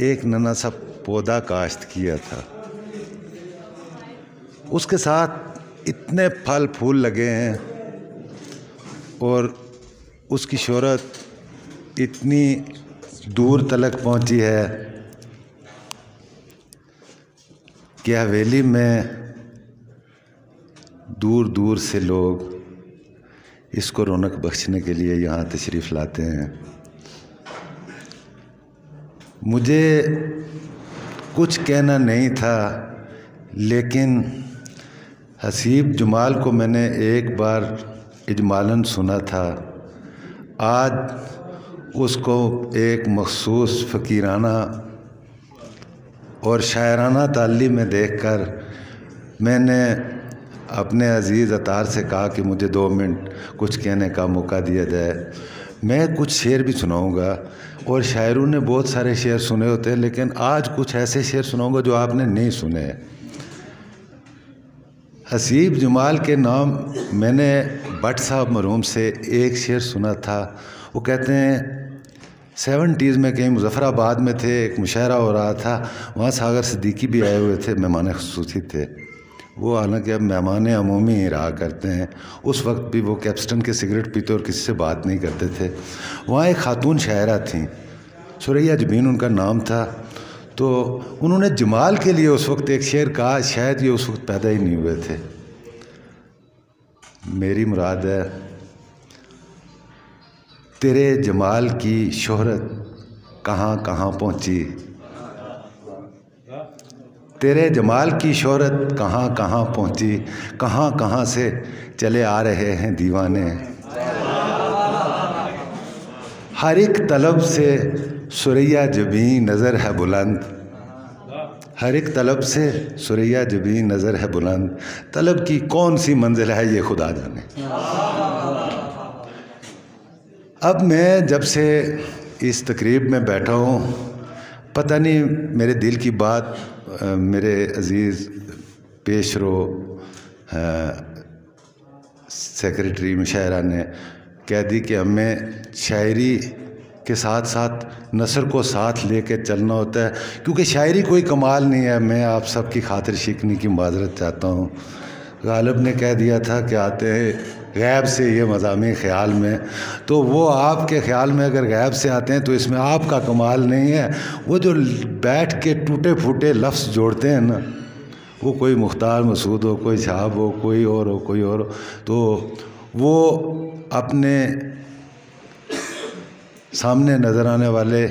एक नन्हा सा पौधा काश्त किया था, उसके साथ इतने फल फूल लगे हैं और उसकी शोहरत इतनी दूर तलक पहुंची है कि हवेली में दूर दूर से लोग इसको रौनक बख्शने के लिए यहाँ तशरीफ़ लाते हैं। मुझे कुछ कहना नहीं था, लेकिन हसीब जमाल को मैंने एक बार इजमालन सुना था। आज उसको एक मखसूस फ़कीराना और शायराना तालीम में देखकर मैंने अपने अज़ीज़ अतार से कहा कि मुझे 2 मिनट कुछ कहने का मौका दिया जाए। मैं कुछ शेर भी सुनाऊंगा और शायरों ने बहुत सारे शेर सुने होते हैं, लेकिन आज कुछ ऐसे शेर सुनाऊंगा जो आपने नहीं सुने। हसीब जमाल के नाम मैंने भट्ट साहब मरहूम से एक शेर सुना था। वो कहते हैं 70s में कहीं मुजफ्फराबाद में थे, एक मुशायरा हो रहा था, वहाँ सागर सिद्दीकी भी आए हुए थे, मेहमान ख़ुसूसी थे। वो हालांकि अब मेहमान अमूमी ही रहा करते हैं, उस वक्त भी वो कैप्स्टन के सिगरेट पीते और किसी से बात नहीं करते थे। वहाँ एक खातून शायरा थी, सुरैया जबीन उनका नाम था। तो उन्होंने जमाल के लिए उस वक्त एक शेर कहा, शायद ये उस वक्त पैदा ही नहीं हुए थे। मेरी मुराद है तेरे जमाल की शोहरत कहाँ कहाँ पहुँची, तेरे जमाल की शोहरत कहाँ कहाँ पहुँची, कहाँ कहाँ से चले आ रहे हैं दीवाने। हर एक तलब से सुरैया जबीं नज़र है बुलंद, हर एक तलब से सुरैया जबीं नज़र है बुलंद, तलब की कौन सी मंजिल है ये खुदा जाने। अब मैं जब से इस तकरीब में बैठा हूँ, पता नहीं मेरे दिल की बात मेरे अज़ीज़ पेशरो सेक्रेटरी मुशायरा ने कह दी कि हमें शायरी के साथ साथ नसर को साथ लेके चलना होता है, क्योंकि शायरी कोई कमाल नहीं है। मैं आप सब की खातिर शिकनी की माजरत चाहता हूँ। गालिब ने कह दिया था कि आते हैं गैब से ये मज़ामी ख़्याल में, तो वो आपके ख़्याल में अगर गैब से आते हैं तो इसमें आपका कमाल नहीं है। वो जो बैठ के टूटे फूटे लफ्ज़ जोड़ते हैं ना, वो कोई मुख्तार मसूद हो, कोई साहब हो, कोई और हो, कोई और हो, तो वो अपने सामने नज़र आने वाले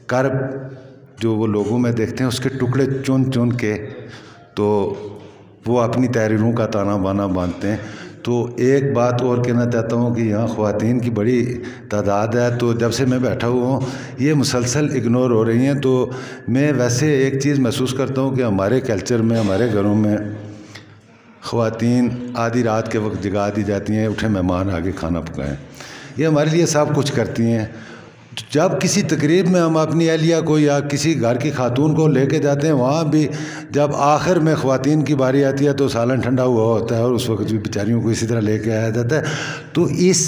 कर्ब जो वो लोगों में देखते हैं उसके टुकड़े चुन चुन के तो वो अपनी तहरीरों का ताना बाना बांधते हैं। तो एक बात और कहना चाहता हूँ कि यहाँ ख़वातीन की बड़ी तादाद है, तो जब से मैं बैठा हुआ हूँ ये मुसलसल इग्नोर हो रही हैं। तो मैं वैसे एक चीज़ महसूस करता हूँ कि हमारे कल्चर में, हमारे घरों में ख़वातीन आधी रात के वक्त जगा दी जाती हैं, उठे मेहमान आगे खाना पकाएं, ये हमारे लिए सब कुछ करती हैं। जब किसी तकरीब में हम अपनी अहलिया को या किसी घर की खातून को लेके जाते हैं, वहाँ भी जब आखिर में ख़वातीन की बारी आती है तो सालन ठंडा हुआ होता है और उस वक्त भी बेचारियों को इसी तरह लेके आया जाता है। तो इस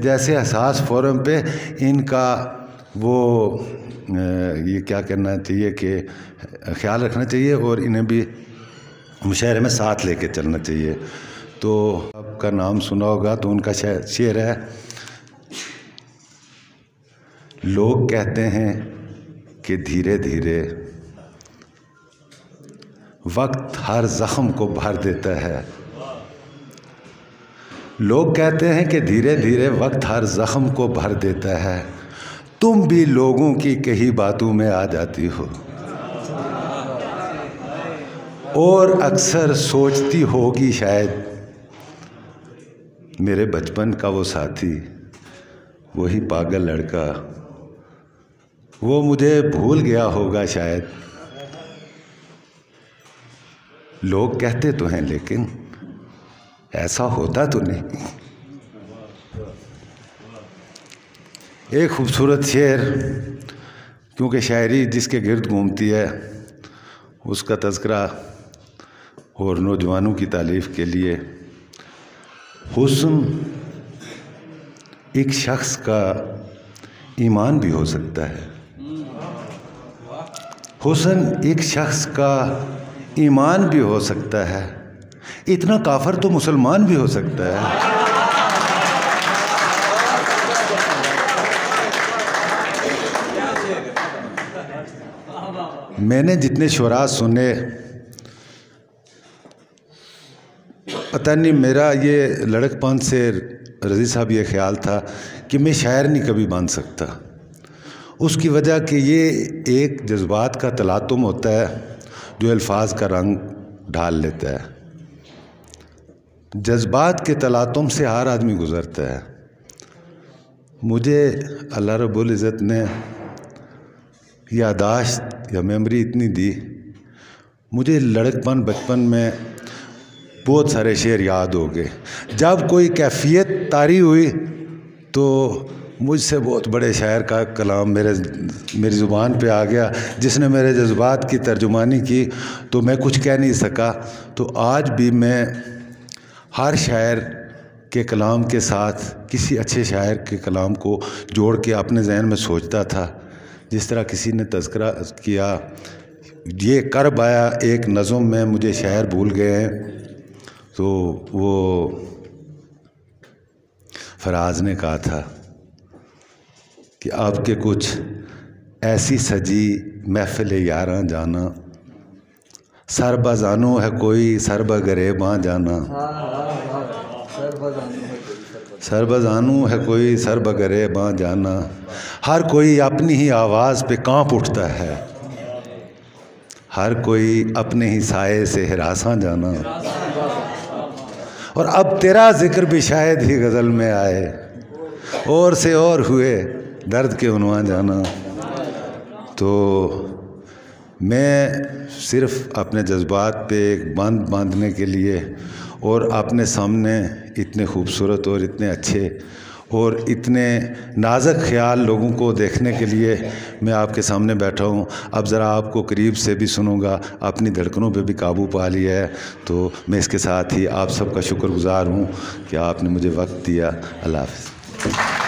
जैसे हसास फोरम पे इनका वो ये क्या करना चाहिए कि ख्याल रखना चाहिए और इन्हें भी मुशायरे में साथ लेके चलना चाहिए। तो आपका नाम सुना होगा तो उनका शेर है, लोग कहते हैं कि धीरे धीरे वक्त हर जख्म को भर देता है, लोग कहते हैं कि धीरे धीरे वक्त हर जख्म को भर देता है, तुम भी लोगों की कही बातों में आ जाती हो और अक्सर सोचती होगी शायद मेरे बचपन का वो साथी, वही पागल लड़का, वो मुझे भूल गया होगा शायद। लोग कहते तो हैं लेकिन ऐसा होता तो नहीं। एक खूबसूरत शेर, क्योंकि शायरी जिसके गिर्द घूमती है उसका तज़किरा और नौजवानों की तारीफ़ के लिए, हुस्न एक शख्स का ईमान भी हो सकता है, हुस्न एक शख्स का ईमान भी हो सकता है, इतना काफर तो मुसलमान भी हो सकता है। मैंने जितने शुरा सुने, पता नहीं मेरा ये लड़कपन से रज़ी साहब ये ख्याल था कि मैं शायर नहीं कभी बन सकता। उसकी वजह कि ये एक जज्बात का तलातुम होता है जो अल्फाज का रंग ढाल लेता है। जज्बात के तलातुम से हर आदमी गुज़रता है। मुझे अल्लाह रब्बुल इज़्ज़त ने यादाश्त या मेमोरी इतनी दी, मुझे लड़कपन बचपन में बहुत सारे शेर याद हो गए। जब कोई कैफियत तारी हुई तो मुझसे बहुत बड़े शायर का कलाम मेरी ज़ुबान पे आ गया, जिसने मेरे जज्बात की तर्जुमानी की, तो मैं कुछ कह नहीं सका। तो आज भी मैं हर शायर के कलाम के साथ किसी अच्छे शायर के कलाम को जोड़ के अपने जहन में सोचता था। जिस तरह किसी ने तज़किरा किया, ये करब आया एक नज़म में, मुझे शायर भूल गए हैं, तो वो फराज ने कहा था कि आपके कुछ ऐसी सजी महफिल यारां जाना, सरबजानो है कोई सरब गरेबां जाना, सरबजानू है कोई सरब गरेबां जाना, हर कोई अपनी ही आवाज़ पे कांप उठता है, हर कोई अपने ही साए से हिरासां जाना। और अब तेरा जिक्र भी शायद ही गज़ल में आए, और से और हुए दर्द के उन्वान जाना। तो मैं सिर्फ़ अपने जज्बात पे एक बंद बांधने के लिए और अपने सामने इतने खूबसूरत और इतने अच्छे और इतने नाज़ुक ख्याल लोगों को देखने के लिए मैं आपके सामने बैठा हूँ। अब ज़रा आपको करीब से भी सुनूँगा, अपनी धड़कनों पे भी काबू पा लिया है। तो मैं इसके साथ ही आप सबका शुक्रगुज़ार हूँ कि आपने मुझे वक्त दिया। अल्लाह हाफ़िज़।